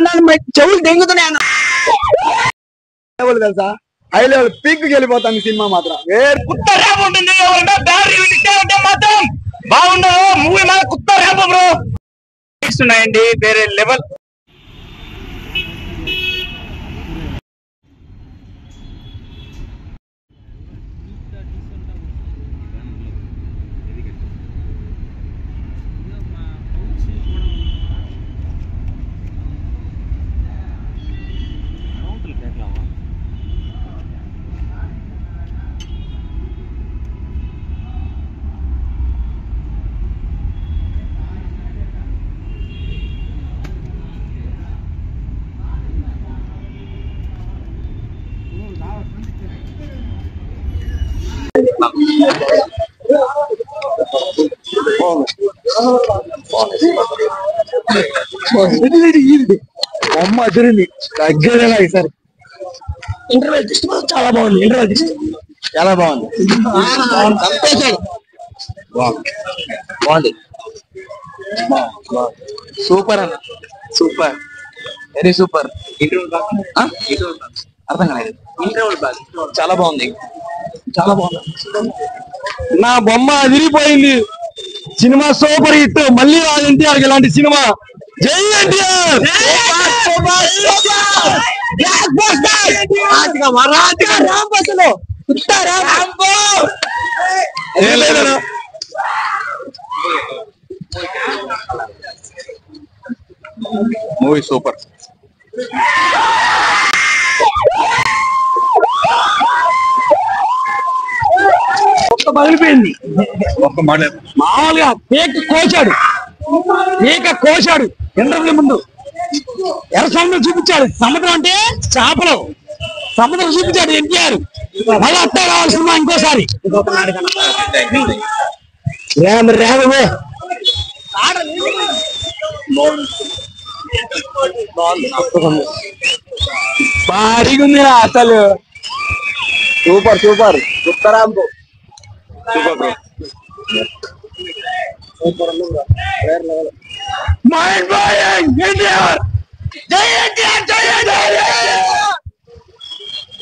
అన్నాను చెవులు దెంగుతున్నాయి తెలుసా హై లెవెల్ పీక్ వెళ్ళిపోతాను సినిమా మాత్రం కుత్త ర్యాప్ ఉంటుంది మాత్రం బాగుండదు మూవీ మాత్రం కుత్త ర్యాప్ బ్రో ఉన్నాయండి వేరే లెవెల్. బొమ్మ అదిరింది దగ్గర సార్ ఇంటర్వెల్ చాలా బాగుంది. ఇంటర్వెల్ చాలా బాగుంది. బాగుంది సూపర్ అన్న సూపర్ వెరీ సూపర్. అర్థం కాలేదు. ఇంటర్వెల్ చాలా బాగుంది చాలా బాగుంది. నా బొమ్మ అదిరిపోయింది. Cinema super hit. మళ్ళీ రాదు ఎన్టీఆర్ ఇలాంటి సినిమా. జై ఎన్టీఆర్. Movie super. పగిలిపోయింది. మామూలుగా కోశాడు ఇంటర్వ్యూ ముందు ఎర్ర సముద్రం చూపించాడు. సముద్రం అంటే చేపలు సముద్రం చూపించాడు ఎన్టీఆర్. మళ్ళీ అత్తే కావాలి సినిమా ఇంకోసారి. భారీగా ఉంది అసలు. సూపర్ సూపర్ ఉత్తరాంపు super bro. Mind blowing. NTR జై ఎన్టీఆర్ జై ఎన్టీఆర్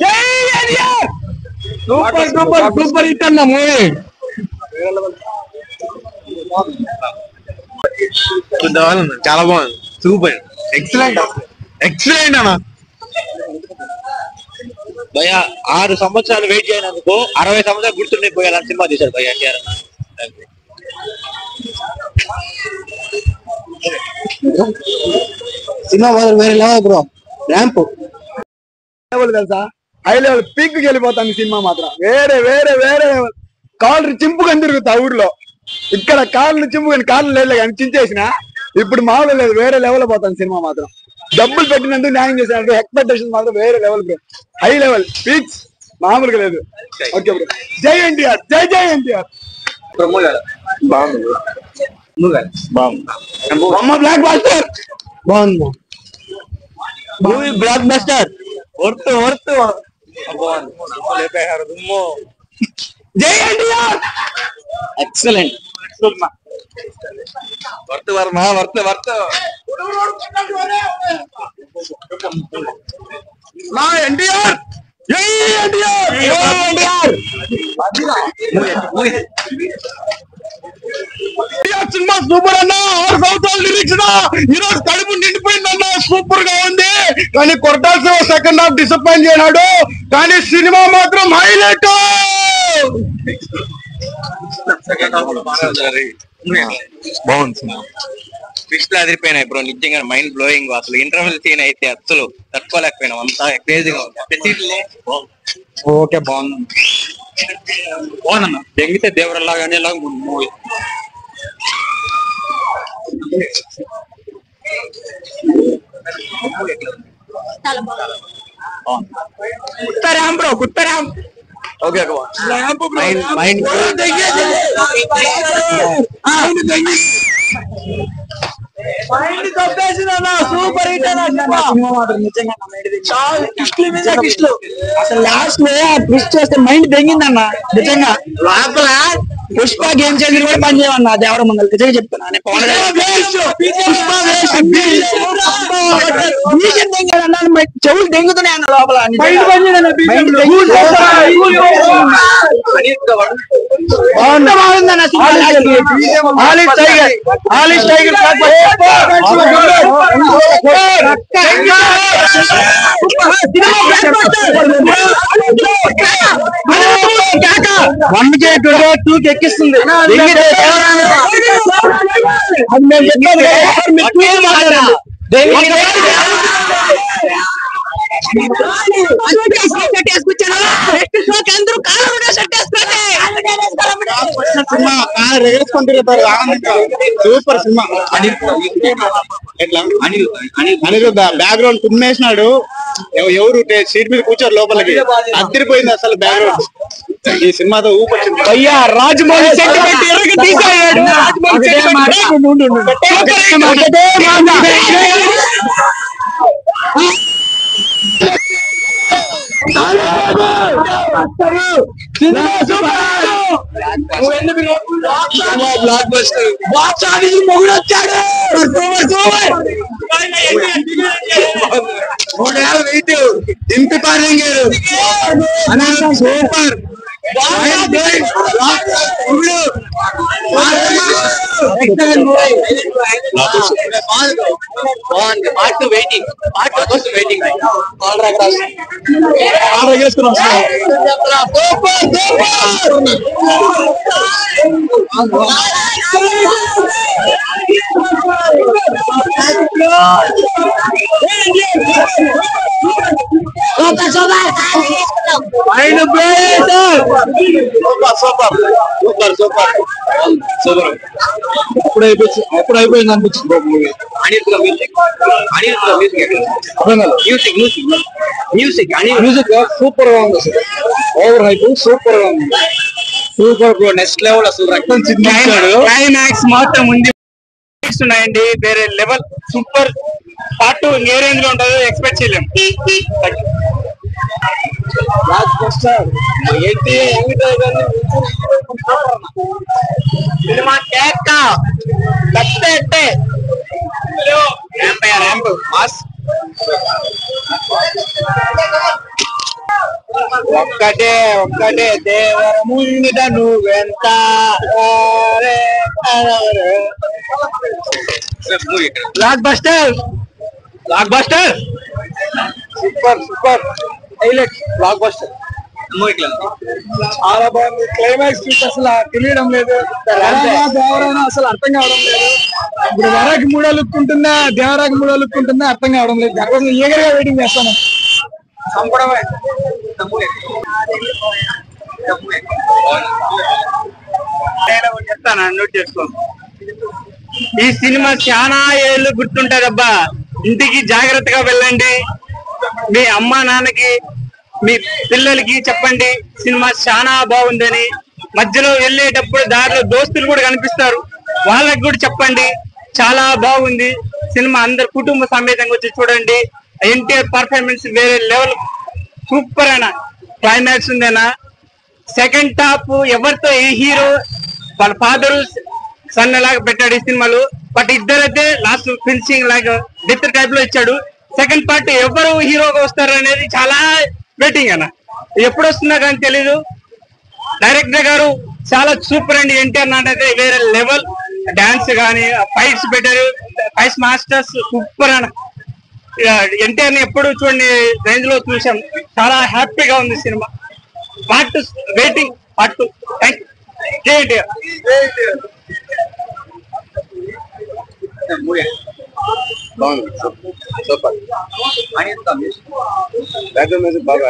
జై NTR. Super super super hit అన్న మూవీ. చాలా బాగుంది. సూపర్ ఎక్సలెంట్ ఎక్సలెంట్ అన్న. భయ 6 సంవత్సరాలు వెయిట్ చేయనందుకు 60 సంవత్సరాలు గుర్తుండిపోయేలా సినిమా తీశారు భయ ఎన్టీఆర్. సినిమా వేరే లెవెల్ బ్రో. ర్యాంప్ లెవెల్ తెలుసా హై లెవెల్ పీక్ వెళ్ళిపోతాను సినిమా మాత్రం. వేరే వేరే వేరే లెవెల్. కాళ్ళు చింపుకొని తిరుగుతా ఊర్లో. ఇక్కడ కాళ్ళు చింపుకొని కాళ్ళు లేదు కానీ చించేసిన. ఇప్పుడు మామూలు లేదు. వేరే లెవెల్ పోతాను సినిమా మాత్రం. డబ్బులు పెట్టినందుకు న్యాయం చేసినట్టు ఎక్స్పెక్టేషన్ మాత్రం వేరే level bro. High level peaks మామూలుగా లేదు. Okay bro. జై ఎన్టీఆర్ జై జై ఎన్టీఆర్. బాగుంది బ్లాక్ బాస్టర్. బాగుంది movie blockbuster. Worth worth జై ఎన్టీఆర్. ఎక్సలెంట్ వర్త్ వర్మ వర్త్ వర్త్ మా ఎన్టీఆర్ జై ఎన్టీఆర్ ఎన్టీఆర్. సినిమా సూపర్ అన్న. 6 సంవత్సరాలు లిరిక్స్ ఈరోజు కడుపు నిండిపోయిందన్న. సూపర్ గా ఉంది. కానీ కొట్టాల్సిన సెకండ్ హాఫ్ డిసప్పాయింట్ చేయనాడు. కానీ సినిమా మాత్రం హైలైట్. బాగుంది. ట్విస్ట్ అదిరిపోయినాయి బ్రో. నిజంగా మైండ్ బ్లోయింగ్. అసలు ఇంటర్వెల్ సీన్ అయితే అసలు తట్టుకోలేకపోయినాం. అంతా క్రేజీగా ఉంది. ఓకే బాగుంది బాగుందన్న. దెంగితే దేవరలాగానే మూవీ. కుత్తరాం బ్రో కుత్తరాం. ఓకే మైండ్ సూపర్ హిట్ అసలు లాస్ట్ లో ట్విస్ట్ చేస్తే మైండ్ తెంగిందన్న నిజంగా. లోపల పుష్ప గేమ్ చేంజర్ కూడా పని చేయమన్నా దేవర మంగళ నిజంగా చెప్తున్నా. చెవులు తెంగుతున్నాయి అన్న లోపల. ఎక్కిస్తుంది. సూపర్ సినిమా. అనిరుద్ధ బ్యాక్గ్రౌండ్ కుమ్మేసినాడు. ఎవరు సీట్ మీద కూర్చోరు లోపలికి. అదిరిపోయింది అసలు బ్యాక్గ్రౌండ్. ఈ సినిమాతో ఊపొచ్చింది. అయ్యా రాజమౌళి సెంటిమెంట్ తీసాడు. మొగుడు వచ్చాడు. 3 ఏళ్ళ వెయిట్ దింపి పారేంగారు. సూపర్ ఎప్పుడు అయిపోయింది అనిపించింది. మ్యూజిక్ సూపర్ గా ఉంది. ఓవర్ హైప్ సూపర్ గా ఉంది. Super bro. నెక్స్ట్ లెవెల్ అసలు రక్తం చిందించాడు. క్లైమాక్స్ మాత్రం ఉంది. ఉన్నాయండి వేరే లెవెల్. సూపర్. పార్ట్ 2 ఏ రేంజ్ లో ఉంటుందో ఎక్స్పెక్ట్ చేయలేము. సినిమా కేక కట్టే ర్యాంప్ మాస్. ఒక్కటే దేవర ముంగిట నువ్వెంత. Block buster super highlight. Block buster చాలా బాగుంది. క్లైమాక్స్ చూసి అసలు తెలియడం లేదు. దేవరైనా అసలు అర్థం కావడం లేదు. ఇప్పుడు వరాకి 3 లుక్ ఉంటుందా, దేవరాకి 3 లుక్ ఉంటుందా అర్థం కావడం లేదు. దానికోసం ఈగర్గా వెయిటింగ్ చేస్తాను. చంపడమే. చెప్తాను, నోట్ చేసుకో. ఈ సినిమా చాలా ఏళ్ళు గుర్తుంటారబ్బా. ఇంటికి జాగ్రత్తగా వెళ్ళండి. మీ అమ్మా నాన్నకి మీ పిల్లలకి చెప్పండి సినిమా చాలా బాగుందని. మధ్యలో వెళ్ళేటప్పుడు దారిలో దోస్తులు కూడా కనిపిస్తారు, వాళ్ళకి కూడా చెప్పండి చాలా బాగుంది సినిమా. అందరు కుటుంబ సమేతంగా వచ్చి చూడండి. ఎన్టీఆర్ పర్ఫార్మెన్స్ వేరే లెవెల్. సూపర్ అయినా క్లైమాక్స్ ఉందేనా. సెకండ్ హాఫ్ ఎవరితో ఏ హీరో వాళ్ళ ఫాదర్ సన్ లాగా పెట్టాడు ఈ సినిమాలో. బట్ ఇద్దరైతే లాస్ట్ ఫినిషింగ్ లాగా డెత్ టైప్ లో ఇచ్చాడు. సెకండ్ పార్ట్ ఎవరు హీరోగా వస్తారు అనేది చాలా వెయిటింగ్ అన్న. ఎప్పుడు వస్తున్నా కానీ తెలీదు. డైరెక్టర్ గారు చాలా సూపర్ అండి. ఎన్టీఆర్ నాటైతే వేరే లెవెల్. డాన్స్ కానీ ఫైట్స్ పెట్టారు. ఫైట్స్ మాస్టర్స్ సూపర్ అన్న. ఎన్టీఆర్ ని ఎప్పుడు చూడండి రేంజ్ లో చూసాం. చాలా హ్యాపీగా ఉంది cinema. Part 2 waiting. Part 2. Thank you. Super. Background music బాగా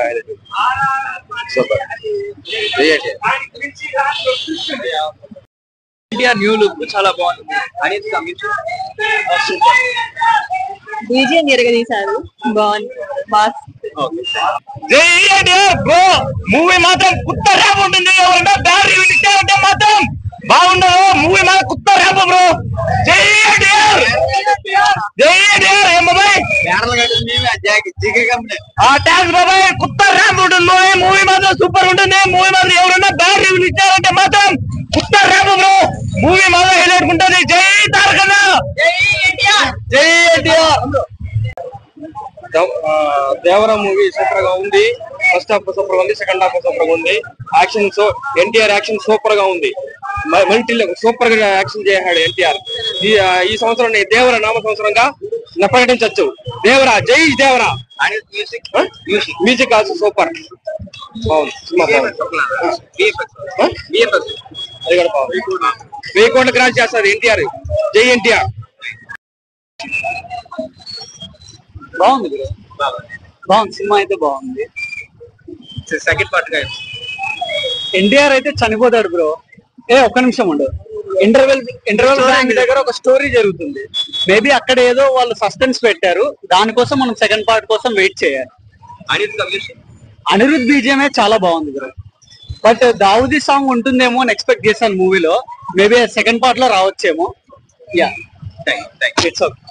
సూపర్. ఎన్టీఆర్ న్యూ లుక్ చాలా బాగుంది. బీజిఎం తిరగదీశారు. బాగుంది. బాస్ బ్రో మూవీ మాత్రం కొత్త ర్యాప్ ఉంటుంది. ఎవరైనా బ్యాడ్ రివ్యూ ఇచ్చారంటే మాత్రం బాగుండదు. మూవీ మాత్రం కొత్త ర్యాప్ బ్రో. జై ఎన్టీఆర్ జై ఎన్టీఆర్ ఏం బాబాయ్ ట్యాక్స్ బాబాయ్ కొత్త ర్యాంప్ ఉంటుంది మూవీ మాత్రం సూపర్ ఉంటుంది మూవీ మాత్రం ఎవరైనా బ్యాడ్ రివ్యూ ఇచ్చారంటే మాత్రం కొత్త ర్యాంప్ బ్రో మూవీ మాత్రం హైలైట్ ఉంటుంది జై తారకన్న జై ఎన్టీఆర్ దేవరా మూవీ సూపర్ గా ఉంది ఫస్ట్ హాఫ్ సూపర్ గా ఉంది సెకండ్ హాఫ్ సూపర్ గా ఉంది యాక్షన్ ఎన్టీఆర్ యాక్షన్ సూపర్ గా ఉంది మల్టీ సూపర్ గా యాక్షన్ చేశాడు ఎన్టీఆర్ ఈ సంవత్సరం దేవర నామ సంవత్సరంగా ప్రకటించవచ్చు దేవరా జై దేవరా మ్యూజిక్ ఆల్సో సూపర్ బాగుంది సినిమా బాగుంది అది కూడా బాగుంది 1000 కోట్ల క్రాస్ చేస్తారు ఎన్టీఆర్ జై ఎన్టీఆర్ బాగుంది బ్రో బాగుంది సినిమా అయితే బాగుంది సెకండ్ పార్ట్ గా ఎన్టీఆర్ అయితే చనిపోతాడు బ్రో ఒక్క నిమిషం ఉండు ఇంటర్వెల్ బ్యాంక్ దగ్గర ఒక స్టోరీ జరుగుతుంది మేబీ అక్కడ ఏదో వాళ్ళు సస్పెన్స్ పెట్టారు దానికోసం మనం సెకండ్ పార్ట్ కోసం వెయిట్ చేయాలి అనిరుద్ బీజిఎంఏ చాలా బాగుంది బ్రో బట్ దావుదీ సాంగ్ ఉంటుందేమో అని ఎక్స్పెక్ట్ చేశాను మూవీలో మేబీ సెకండ్ పార్ట్ లో రావచ్చేమో యా ఇట్స్ ఓకే